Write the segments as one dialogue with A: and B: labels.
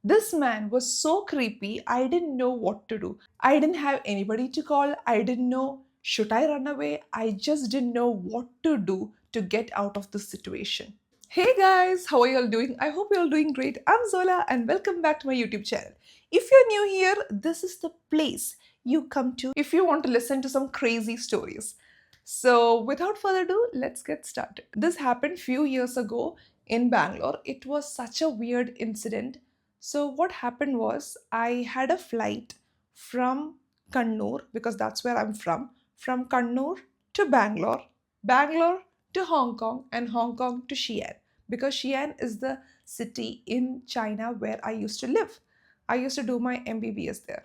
A: This man was so creepy, I didn't know what to do. I didn't have anybody to call. I didn't know, should I run away? I just didn't know what to do to get out of this situation. Hey guys, how are you all doing? I hope you're all doing great. I'm Zola and welcome back to my YouTube channel. If you're new here, this is the place you come to if you want to listen to some crazy stories. So, without further ado, let's get started. This happened few years ago in Bangalore. It was such a weird incident. So, what happened was I had a flight from Kannur because that's where I'm from Kannur to Bangalore, Bangalore to Hong Kong, and Hong Kong to Xi'an because Xi'an is the city in China where I used to live. I used to do my MBBS there.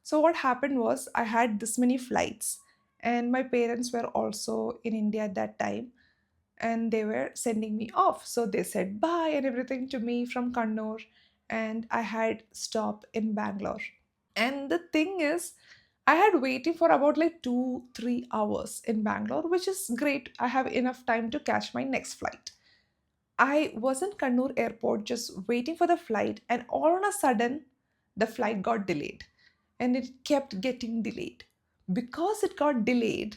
A: So, what happened was I had this many flights, and my parents were also in India at that time, and they were sending me off. So, they said bye and everything to me from Kannur, and I had stop in Bangalore. And the thing is, I had waiting for about like 2-3 hours in Bangalore, which is great. I have enough time to catch my next flight. I was in Kannur airport just waiting for the flight, and all on a sudden, the flight got delayed. And it kept getting delayed. Because it got delayed,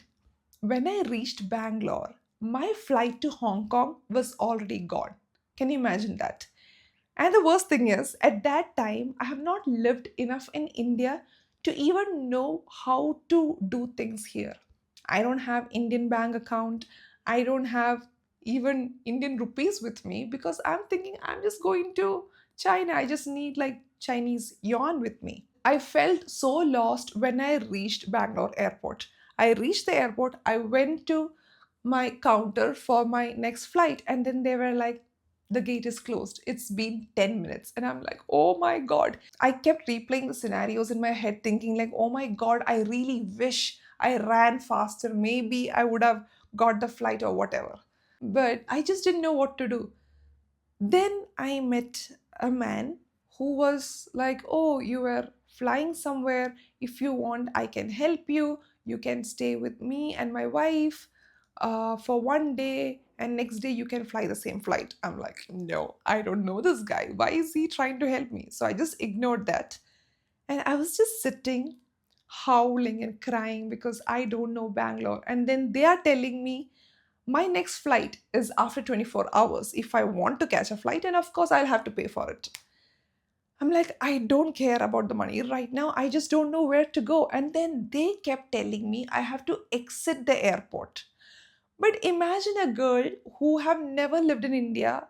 A: when I reached Bangalore, my flight to Hong Kong was already gone. Can you imagine that? And the worst thing is, at that time, I have not lived enough in India to even know how to do things here. I don't have Indian bank account. I don't have even Indian rupees with me because I'm thinking I'm just going to China. I just need like Chinese yuan with me. I felt so lost when I reached Bangalore airport. I reached the airport, I went to my counter for my next flight, and then they were like, the gate is closed. It's been 10 minutes. And I'm like, oh my God. I kept replaying the scenarios in my head, thinking, like, oh my God, I really wish I ran faster. Maybe I would have got the flight or whatever. But I just didn't know what to do. Then I met a man who was like, oh, you were flying somewhere. If you want, I can help you. You can stay with me and my wife for one day, and next day you can fly the same flight. I'm like, no, I don't know this guy. Why is he trying to help me? So I just ignored that. And I was just sitting, howling and crying because I don't know Bangalore. And then they are telling me my next flight is after 24 hours if I want to catch a flight, and of course, I'll have to pay for it. I'm like, I don't care about the money right now. I just don't know where to go. And then they kept telling me I have to exit the airport. But imagine a girl who have never lived in India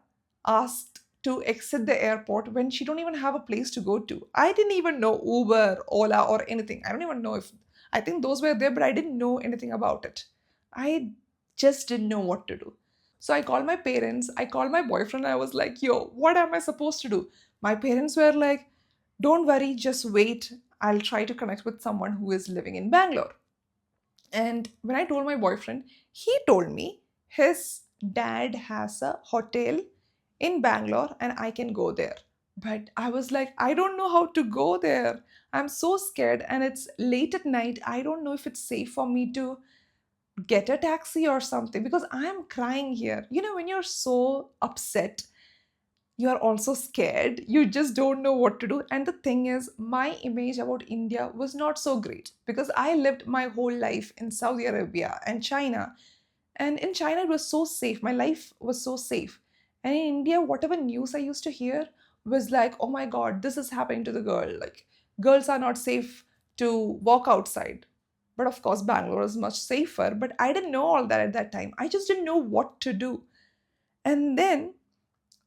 A: asked to exit the airport when she don't even have a place to go to. I didn't even know Uber, Ola, or anything. I don't even know if I think those were there, but I didn't know anything about it. I just didn't know what to do. So I called my parents, I called my boyfriend, I was like, yo, what am I supposed to do? My parents were like, don't worry, just wait. I'll try to connect with someone who is living in Bangalore. And when I told my boyfriend, he told me his dad has a hotel in Bangalore and I can go there. But I was like, I don't know how to go there. I'm so scared and it's late at night. I don't know if it's safe for me to get a taxi or something because I'm crying here. You know, when you're so upset, you're also scared. You just don't know what to do. And the thing is, my image about India was not so great because I lived my whole life in Saudi Arabia and China. And in China, it was so safe. My life was so safe. And in India, whatever news I used to hear was like, oh my God, this is happening to the girl. Like, girls are not safe to walk outside. But of course, Bangalore is much safer. But I didn't know all that at that time. I just didn't know what to do. And then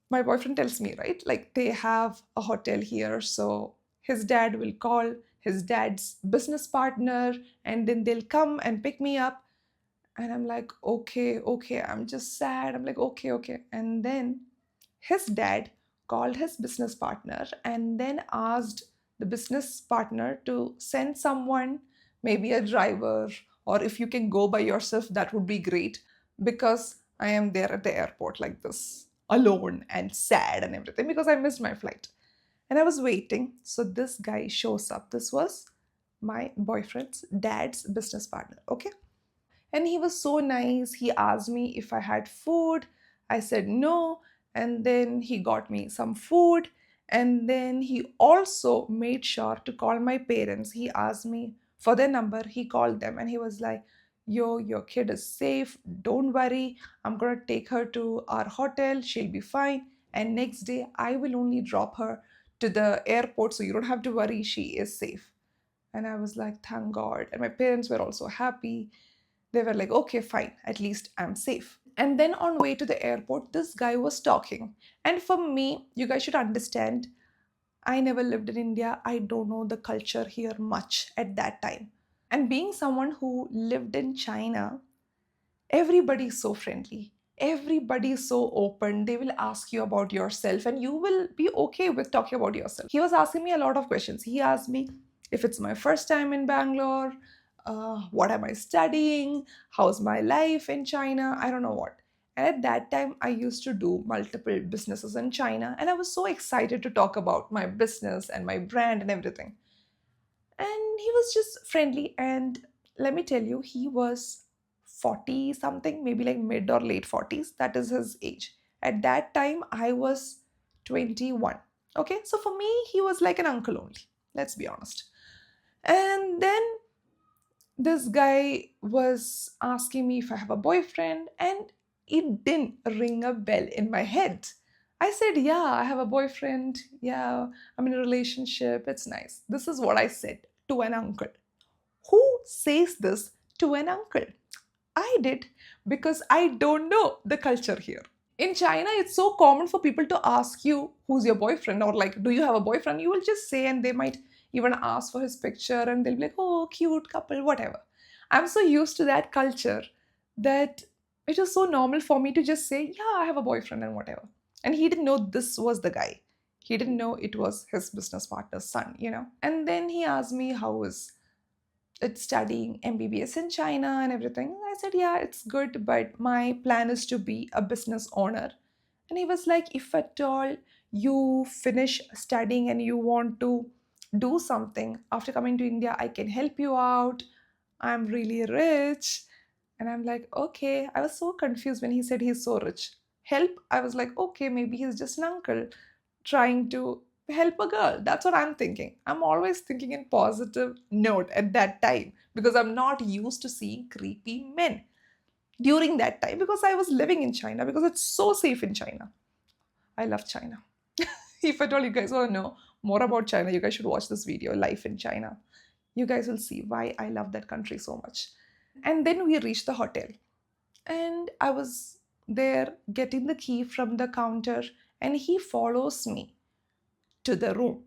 A: my boyfriend tells me, right, like they have a hotel here. So his dad will call his dad's business partner and then they'll come and pick me up. And I'm like, okay, okay. I'm just sad. I'm like, okay, okay. And then his dad called his business partner and then asked the business partner to send someone, maybe a driver, or if you can go by yourself, that would be great because I am there at the airport like this, alone and sad and everything because I missed my flight. And I was waiting. So this guy shows up. This was my boyfriend's dad's business partner. Okay. And he was so nice. He asked me if I had food. I said no. And then he got me some food. And then he also made sure to call my parents. He asked me for their number. He called them and he was like, "Yo, your kid is safe. Don't worry. I'm going to take her to our hotel. She'll be fine. And next day, I will only drop her to the airport. So you don't have to worry. She is safe." And I was like, "Thank God." And my parents were also happy. They were like, "Okay, fine. At least I'm safe." And then on way to the airport, this guy was talking. And for me, you guys should understand, I never lived in India. I don't know the culture here much at that time. And being someone who lived in China, everybody is so friendly. Everybody is so open. They will ask you about yourself and you will be okay with talking about yourself. He was asking me a lot of questions. He asked me if it's my first time in Bangalore, what am I studying, how's my life in China, I don't know what. And at that time, I used to do multiple businesses in China, and I was so excited to talk about my business and my brand and everything. And he was just friendly. And let me tell you, he was 40 something, maybe like mid or late 40s. That is his age. At that time, I was 21. Okay, so for me, he was like an uncle only. Let's be honest. And then this guy was asking me if I have a boyfriend, and it didn't ring a bell in my head. I said, "Yeah, I have a boyfriend. Yeah, I'm in a relationship. It's nice." This is what I said to an uncle. Who says this to an uncle? I did, because I don't know the culture here. In China, it's so common for people to ask you who's your boyfriend, or like, "Do you have a boyfriend?" You will just say, and they might even ask for his picture and they'll be like, "Oh, cute couple," whatever. I'm so used to that culture that it was so normal for me to just say, "Yeah, I have a boyfriend," and whatever. And he didn't know this was the guy. He didn't know it was his business partner's son. And then he asked me how is it's studying MBBS in China and everything. I said, "Yeah, it's good, but my plan is to be a business owner." And he was like, "If at all you finish studying and you want to do something after coming to India, I can help you out. I'm really rich." And I'm like, "Okay." I was so confused when he said he's so rich. Help? I was like, "Okay, maybe he's just an uncle trying to help a girl." That's what I'm thinking. I'm always thinking in positive note at that time, because I'm not used to seeing creepy men during that time, because I was living in China, because it's so safe in China. I love China. If at all you guys want to know more about China, you guys should watch this video, Life in China. You guys will see why I love that country so much. And then we reached the hotel, and I was there getting the key from the counter, and he follows me to the room.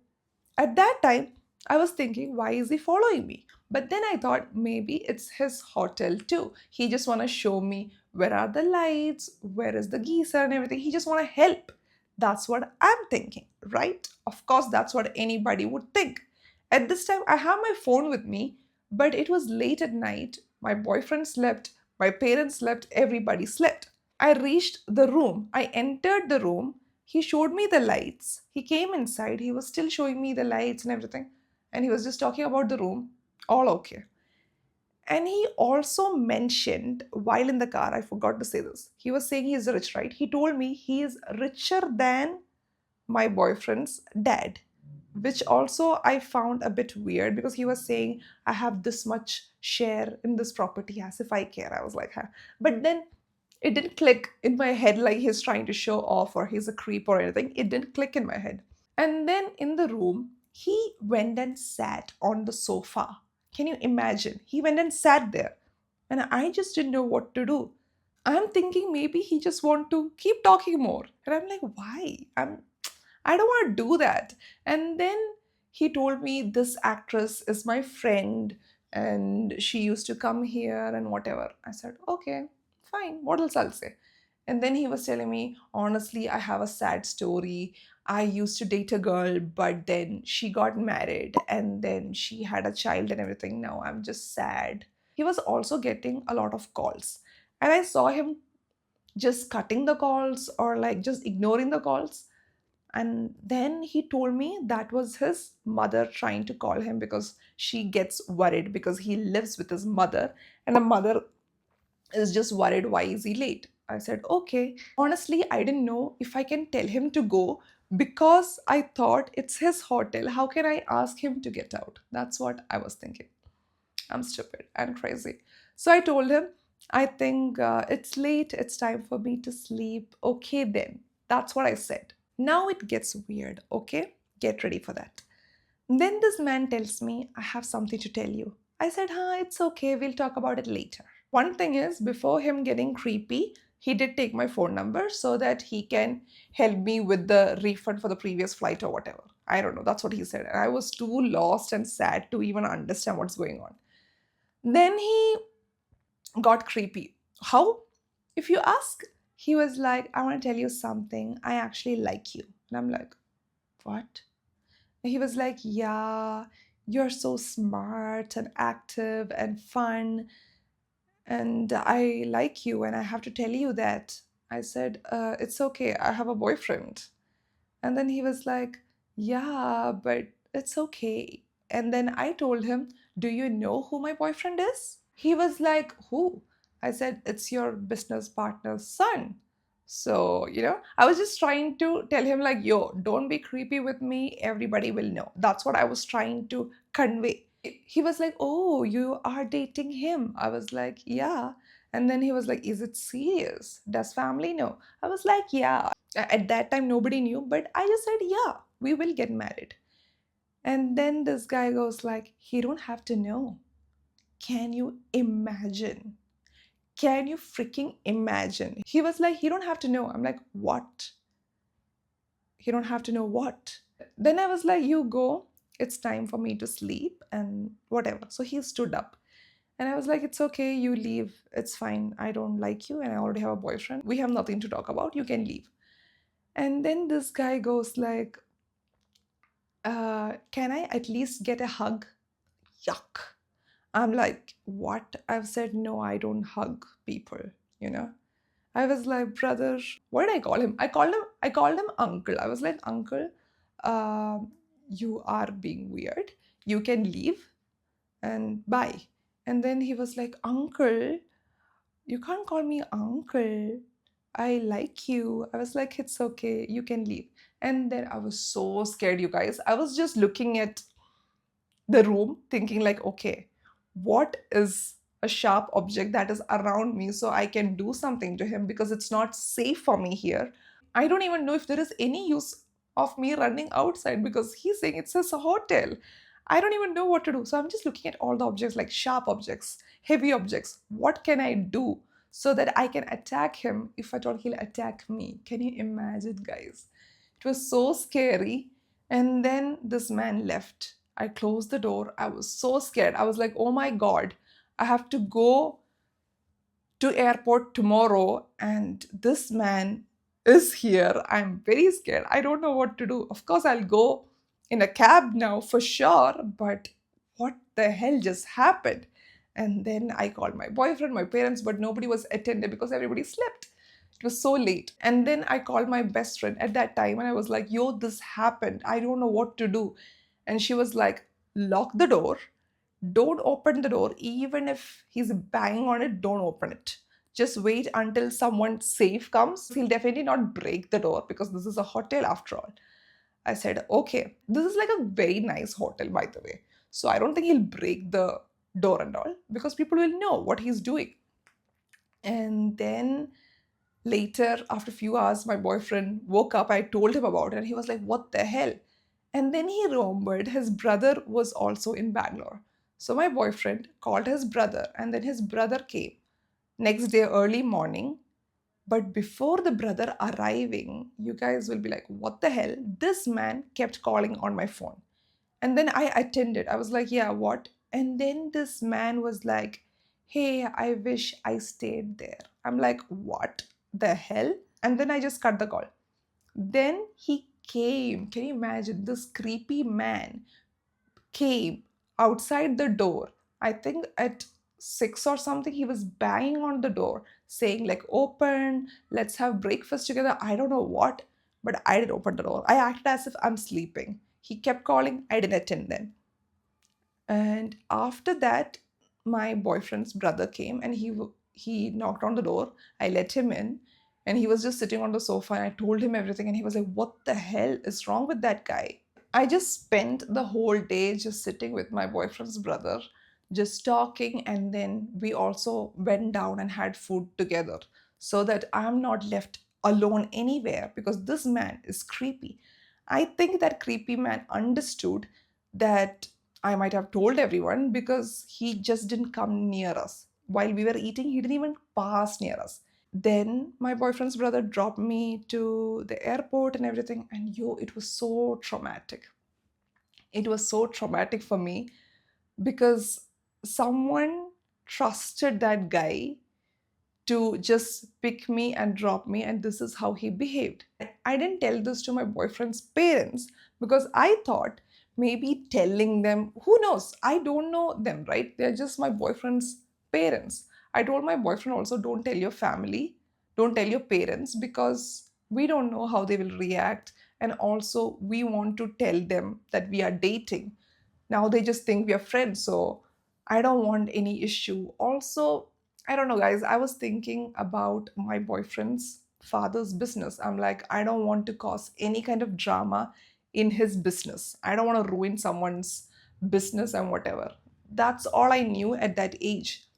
A: At that time, I was thinking, why is he following me? But then I thought maybe it's his hotel too. He just want to show me where are the lights, where is the geyser and everything. He just want to help. That's what I'm thinking, right? Of course, that's what anybody would think. At this time, I have my phone with me, but it was late at night. My boyfriend slept, my parents slept, everybody slept. I reached the room. I entered the room. He showed me the lights. He came inside. He was still showing me the lights and everything. And he was just talking about the room. All okay. And he also mentioned while in the car, I forgot to say this. He was saying he's rich, right? He told me he is richer than my boyfriend's dad, which also I found a bit weird, because he was saying, "I have this much share in this property," as if I care. I was like, huh. But then it didn't click in my head like he's trying to show off or he's a creep or anything. It didn't click in my head. And then in the room, he went and sat on the sofa. Can you imagine? He went and sat there. And I just didn't know what to do. I'm thinking maybe he just want to keep talking more. And I'm like, why? I don't want to do that. And then he told me this actress is my friend and she used to come here and whatever. I said, "Okay, fine. What else I'll say?" And then he was telling me, "Honestly, I have a sad story. I used to date a girl, but then she got married and then she had a child and everything. Now I'm just sad." He was also getting a lot of calls. And I saw him just cutting the calls or like just ignoring the calls. And then he told me that was his mother trying to call him, because she gets worried because he lives with his mother, and the mother is just worried why is he late. I said, "Okay." Honestly, I didn't know if I can tell him to go, Because I thought it's his hotel, how can I ask him to get out? That's what I was thinking. I'm stupid and crazy. So I told him, I think it's late, it's time for me to sleep. Okay, then. That's what I said. Now it gets weird, okay? Get ready for that. Then this man tells me, I have something to tell you. I said, huh, it's okay, we'll talk about it later. One thing is, before him getting creepy, he did take my phone number so that he can help me with the refund for the previous flight or whatever. I don't know, that's what he said. And I was too lost and sad to even understand what's going on. Then he got creepy. How? If you ask, he was like, I want to tell you something. I actually like you. And I'm like, what? And he was like, yeah, you're so smart and active and fun. And I like you. And I have to tell you that. I said, it's okay. I have a boyfriend. And then he was like, yeah, but it's okay. And then I told him, do you know who my boyfriend is? He was like, who? I said, it's your business partner's son. So, I was just trying to tell him, like, yo, don't be creepy with me. Everybody will know. That's what I was trying to convey. He was like, oh, you are dating him. I was like, yeah. And then he was like, is it serious? Does family know? I was like, yeah. At that time, nobody knew, but I just said, yeah, we will get married. And then this guy goes like, he don't have to know. Can you imagine? Can you freaking imagine? He was like, he don't have to know. I'm like, what? He don't have to know what? Then I was like, you go. It's time for me to sleep and whatever. So he stood up. And I was like, it's okay, you leave. It's fine. I don't like you and I already have a boyfriend. We have nothing to talk about. You can leave. And then this guy goes like, can I at least get a hug? Yuck. I'm like, what? I've said, no, I don't hug people, you know? I was like, brother, what did I call him? I called him uncle. I was like, uncle, you are being weird. You can leave and bye. And then he was like, uncle, you can't call me uncle. I like you. I was like, it's okay, you can leave. And then I was so scared, you guys. I was just looking at the room thinking like, okay, what is a sharp object that is around me so I can do something to him, because it's not safe for me here. I don't even know if there is any use of me running outside because he's saying it's a hotel. I don't even know what to do. So I'm just looking at all the objects, like sharp objects, heavy objects. What can I do so that I can attack him if at all he'll attack me? Can you imagine, guys? It was so scary. And then this man left. I closed the door. I was so scared. I was like, oh my God, I have to go to airport tomorrow and this man is here. I'm very scared. I don't know what to do. Of course, I'll go in a cab now for sure, but what the hell just happened? And then I called my boyfriend, my parents, but nobody was attended because everybody slept. It was so late. And then I called my best friend at that time and I was like, yo, this happened. I don't know what to do. And she was like, lock the door, don't open the door. Even if he's banging on it, don't open it. Just wait until someone safe comes. He'll definitely not break the door because this is a hotel after all. I said, okay. This is like a very nice hotel, by the way. So I don't think he'll break the door and all because people will know what he's doing. And then later, after a few hours, my boyfriend woke up. I told him about it and he was like, what the hell? And then he remembered his brother was also in Bangalore. So my boyfriend called his brother and then his brother came next day early morning. But before the brother arriving, you guys will be like, what the hell? This man kept calling on my phone. And then I attended. I was like, yeah, what? And then this man was like, hey, I wish I stayed there. I'm like, what the hell? And then I just cut the call. Then he came. Can you imagine? This creepy man came outside the door. I think at 6 or something, he was banging on the door saying, like, open, let's have breakfast together. I don't know what, but I didn't open the door. I acted as if I'm sleeping. He kept calling, I didn't attend then. And after that, my boyfriend's brother came and he knocked on the door. I let him in. And he was just sitting on the sofa, and I told him everything, and he was like, "What the hell is wrong with that guy?" I just spent the whole day just sitting with my boyfriend's brother, just talking, and then we also went down and had food together so that I'm not left alone anywhere because this man is creepy. I think that creepy man understood that I might have told everyone because he just didn't come near us. While we were eating, he didn't even pass near us. Then my boyfriend's brother dropped me to the airport and everything, and yo, it was so traumatic. It was so traumatic for me because someone trusted that guy to just pick me and drop me, and this is how he behaved. I didn't tell this to my boyfriend's parents because I thought maybe telling them, who knows, I don't know them, right? They're just my boyfriend's parents. I told my boyfriend also, don't tell your family, don't tell your parents, because we don't know how they will react, and also we want to tell them that we are dating. Now they just think we are friends, so I don't want any issue. Also, I don't know, guys, I was thinking about my boyfriend's father's business. I'm like, I don't want to cause any kind of drama in his business. I don't want to ruin someone's business and whatever. That's all I knew at that age.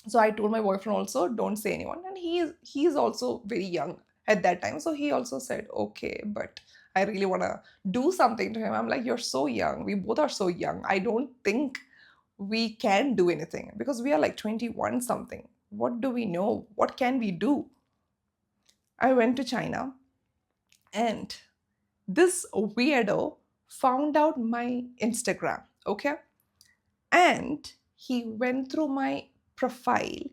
A: So I told my boyfriend also, don't say anyone, and he's also very young at that time, so he also said okay, but I really want to do something to him. I'm like, you're so young, we both are so young, I don't think we can do anything because we are like 21 something. What do we know? What can we do? I went to China, and this weirdo found out my Instagram, okay? And he went through my profile.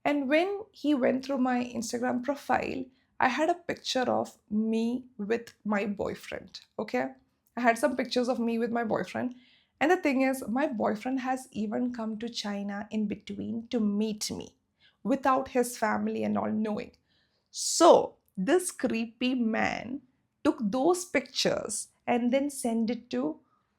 A: And when he went through my Instagram profile, I had a picture of me with my boyfriend, okay? I had some pictures of me with my boyfriend. And the thing is, my boyfriend has even come to China in between to meet me without his family and all knowing. So this creepy man took those pictures and then sent it to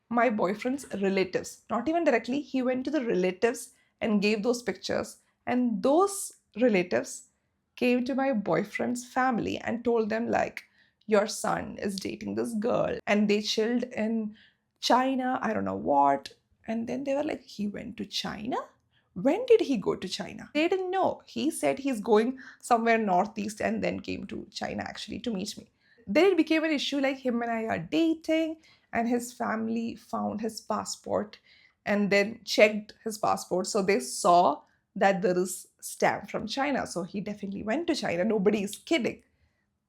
A: my boyfriend's relatives. Not even directly, he went to the relatives and gave those pictures. And those relatives came to my boyfriend's family and told them, like, your son is dating this girl. And they chilled in China, I don't know what. And then they were like, he went to China? When did he go to China? They didn't know. He said he's going somewhere northeast and then came to China actually to meet me. Then it became an issue, like him and I are dating, and his family found his passport and then checked his passport. So they saw that there is stamp from China. So he definitely went to China. Nobody is kidding.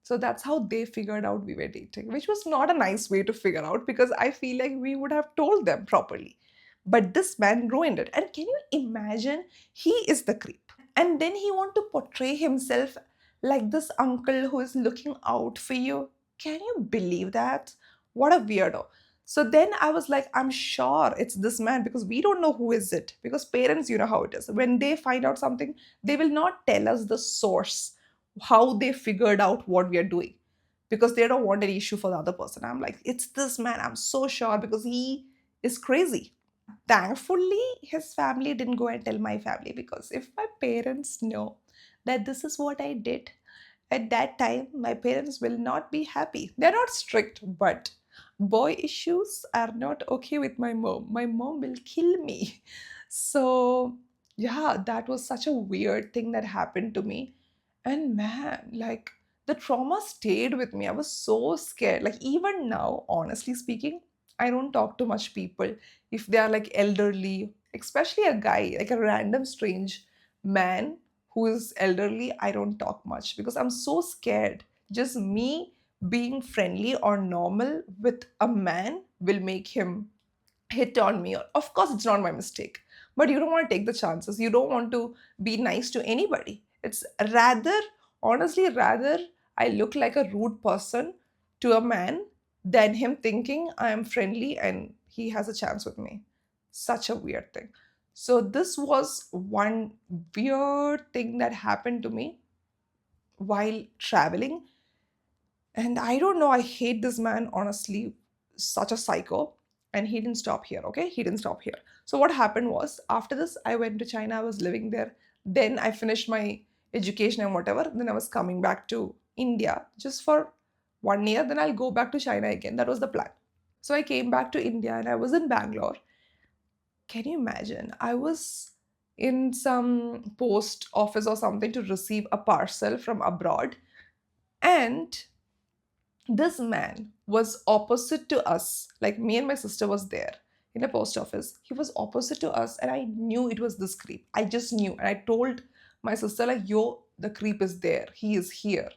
A: So that's how they figured out we were dating, which was not a nice way to figure out because I feel like we would have told them properly. But this man ruined it. And can you imagine? He is the creep. And then he want to portray himself like this uncle who is looking out for you. Can you believe that? What a weirdo. So then I was like, I'm sure it's this man because we don't know who is it. Because parents, you know how it is. When they find out something, they will not tell us the source, how they figured out what we are doing, because they don't want an issue for the other person. I'm like, it's this man. I'm so sure because he is crazy. Thankfully, his family didn't go and tell my family, because if my parents know that this is what I did at that time, my parents will not be happy. They're not strict, but boy issues are not okay with my mom. My mom will kill me. So, yeah, that was such a weird thing that happened to me. And man, like, the trauma stayed with me. I was so scared. Like, even now, honestly speaking, I don't talk to much people if they are like elderly, especially a guy, like a random strange man who is elderly. I don't talk much because I'm so scared. Just me being friendly or normal with a man will make him hit on me. Of course, it's not my mistake, but you don't want to take the chances. You don't want to be nice to anybody. It's rather, honestly, rather I look like a rude person to a man than him thinking I am friendly and he has a chance with me. Such a weird thing. So, this was one weird thing that happened to me while traveling. And I don't know, I hate this man, honestly, such a psycho. And he didn't stop here, okay? He didn't stop here. So, what happened was, after this, I went to China, I was living there. Then I finished my education and whatever. Then I was coming back to India just for 1 year. Then I'll go back to China again. That was the plan. So I came back to India and I was in Bangalore. Can you imagine? I was in some post office or something to receive a parcel from abroad, and this man was opposite to us. Like, me and my sister was there in a post office. He was opposite to us, and I knew it was this creep. I just knew, and I told my sister, like, yo, the creep is there, he is here.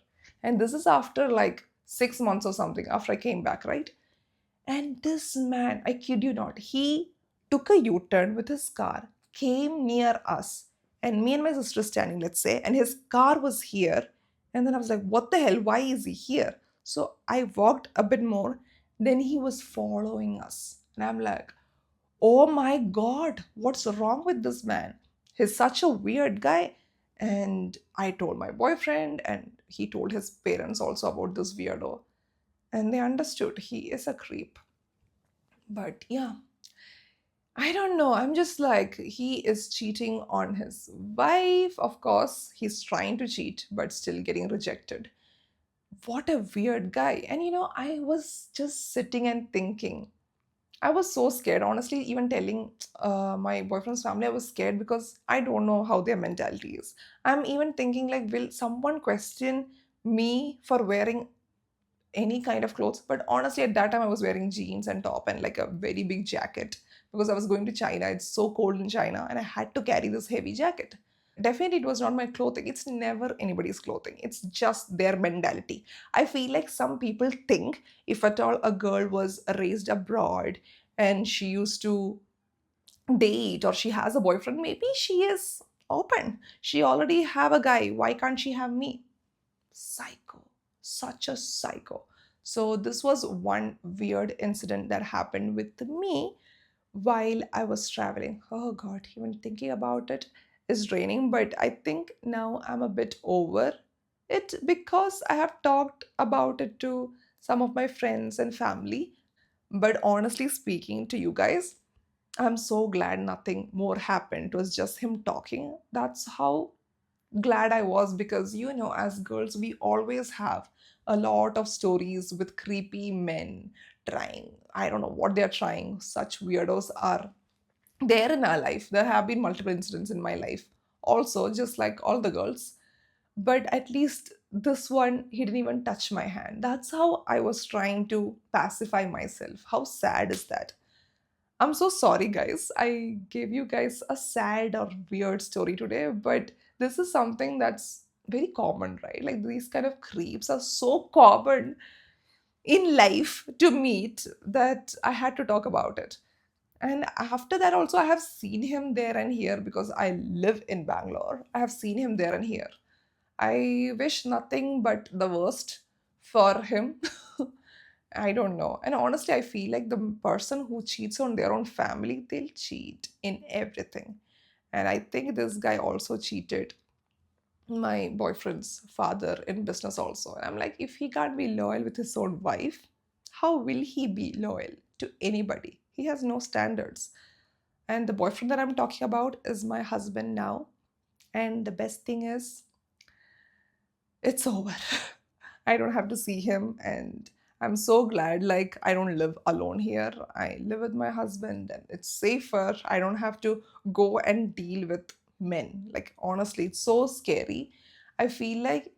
A: And this is after like 6 months or something after I came back, right? And this man, I kid you not, he took a U turn with his car, came near us, and me and my sister standing, let's say, and his car was here. And then I was like, what the hell? Why is he here? So I walked a bit more. Then he was following us. And I'm like, oh my God, what's wrong with this man? He's such a weird guy. And I told my boyfriend, and he told his parents also about this weirdo. And they understood he is a creep. But yeah, I don't know. I'm just like, he is cheating on his wife. Of course, he's trying to cheat, but still getting rejected. What a weird guy. And I was just sitting and thinking. I was so scared, honestly, even telling my boyfriend's family, I was scared because I don't know how their mentality is. I'm even thinking, like, will someone question me for wearing any kind of clothes? But honestly, at that time I was wearing jeans and top and like a very big jacket because I was going to China. It's so cold in China and I had to carry this heavy jacket. Definitely it was not my clothing. It's never anybody's clothing. It's just their mentality. I feel like some people think if at all a girl was raised abroad and she used to date or she has a boyfriend, maybe she is open, she already have a guy, why can't she have me? Psycho, such a psycho. So, this was one weird incident that happened with me while I was traveling. Oh God, even thinking about it is draining, but I think now I'm a bit over it because I have talked about it to some of my friends and family. But honestly speaking to you guys, I'm so glad nothing more happened. It was just him talking. That's how glad I was because, as girls, we always have a lot of stories with creepy men trying. I don't know what they're trying. Such weirdos are there in our life. There have been multiple incidents in my life, also, just like all the girls. But at least this one, he didn't even touch my hand. That's how I was trying to pacify myself. How sad is that? I'm so sorry, guys. I gave you guys a sad or weird story today, but this is something that's very common, right? Like, these kind of creeps are so common in life to meet that I had to talk about it. And after that, also, I have seen him there and here because I live in Bangalore. I have seen him there and here. I wish nothing but the worst for him. I don't know. And honestly, I feel like the person who cheats on their own family, they'll cheat in everything. And I think this guy also cheated my boyfriend's father in business also. And I'm like, if he can't be loyal with his own wife, how will he be loyal to anybody? He has no standards. And the boyfriend that I'm talking about is my husband now. And the best thing is, it's over. I don't have to see him, and I'm so glad, like, I don't live alone here. I live with my husband and it's safer. I don't have to go and deal with men. Like, honestly, it's so scary. I feel like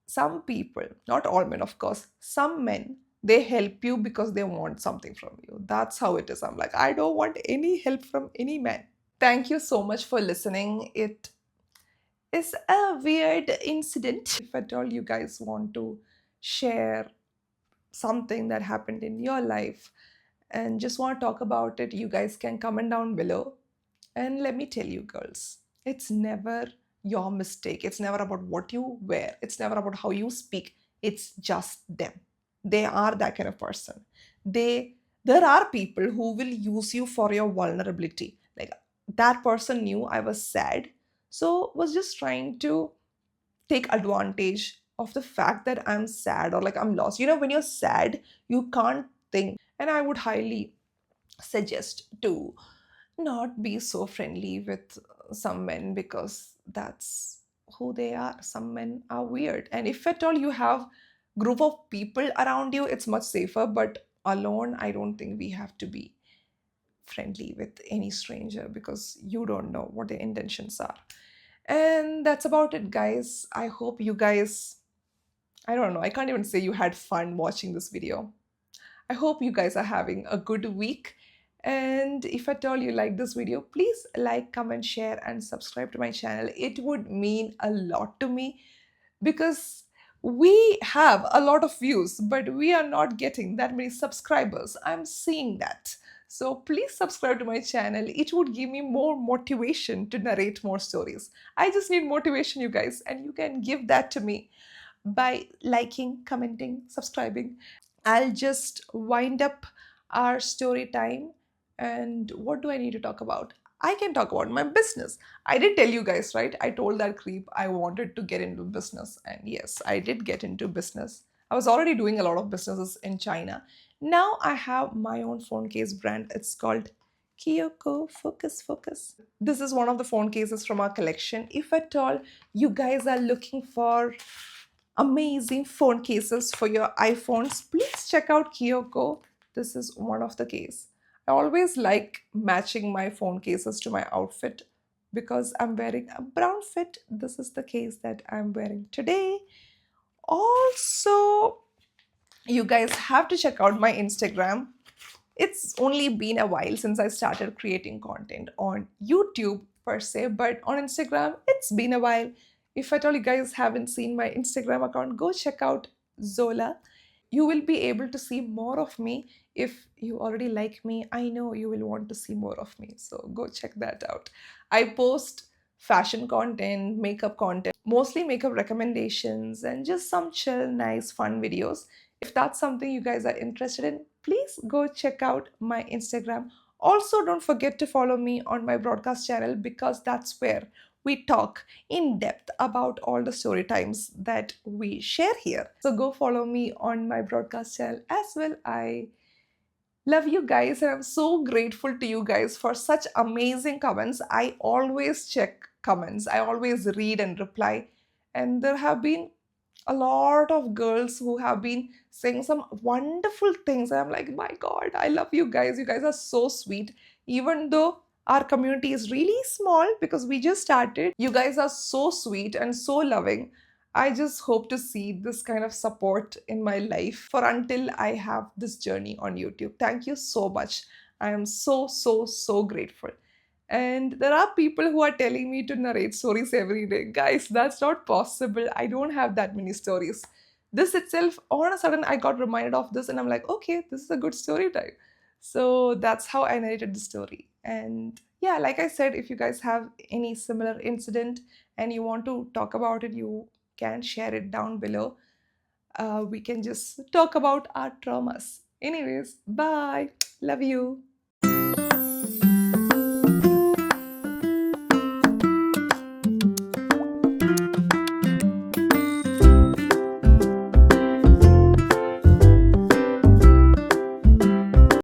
A: some people, not all men, of course, some men, they help you because they want something from you. That's how it is. I'm like, I don't want any help from any man. Thank you so much for listening. It is a weird incident. If at all you guys want to share something that happened in your life and just want to talk about it, you guys can comment down below. And let me tell you, girls, it's never your mistake. It's never about what you wear. It's never about how you speak. It's just them. They are that kind of person. They There are people who will use you for your vulnerability. Like, that person knew I was sad, so was just trying to take advantage of the fact that I'm sad or like I'm lost. When you're sad, you can't think. And I would highly suggest to not be so friendly with some men because that's who they are. Some men are weird. And if at all you have group of people around you, it's much safer. But alone, I don't think we have to be friendly with any stranger because you don't know what their intentions are. And that's about it, guys. I hope you guys, I don't know, I can't even say you had fun watching this video. I hope you guys are having a good week. And if at all you like this video, please like, comment, share, and subscribe to my channel. It would mean a lot to me because we have a lot of views, but we are not getting that many subscribers. I'm seeing that. So please subscribe to my channel. It would give me more motivation to narrate more stories. I just need motivation, you guys, and you can give that to me by liking, commenting, subscribing. I'll just wind up our story time. And what do I need to talk about? I can talk about my business. I did tell you guys, right? I told that creep I wanted to get into business. And yes, I did get into business. I was already doing a lot of businesses in China. Now I have my own phone case brand. It's called Kyoko Focus Focus. This is one of the phone cases from our collection. If at all you guys are looking for amazing phone cases for your iPhones, please check out Kyoko. This is one of the case. I always like matching my phone cases to my outfit because I'm wearing a brown fit. This is the case that I'm wearing today. Also, you guys have to check out my Instagram. It's only been a while since I started creating content on YouTube per se, but on Instagram, it's been a while. If at all you guys haven't seen my Instagram account, go check out Zola. You will be able to see more of me. If you already like me, I know you will want to see more of me. So go check that out. I post fashion content, makeup content, mostly makeup recommendations, and just some chill, nice, fun videos. If that's something you guys are interested in, please go check out my Instagram. Also, don't forget to follow me on my broadcast channel because that's where we talk in depth about all the story times that we share here. So go follow me on my broadcast channel as well. I love you guys, and I'm so grateful to you guys for such amazing comments. I always check comments, I always read and reply, and there have been a lot of girls who have been saying some wonderful things. I'm like, my God, I love you guys. You guys are so sweet. Even though our community is really small because we just started, you guys are so sweet and so loving. I just hope to see this kind of support in my life for until I have this journey on YouTube. Thank you so much. I am so, so, so grateful. And there are people who are telling me to narrate stories every day. Guys, that's not possible. I don't have that many stories. This itself, all of a sudden, I got reminded of this, and I'm like, okay, this is a good story time. So that's how I narrated the story. And yeah, like I said, if you guys have any similar incident and you want to talk about it, you can share it down below. We can just talk about our traumas. Anyways, bye. Love you.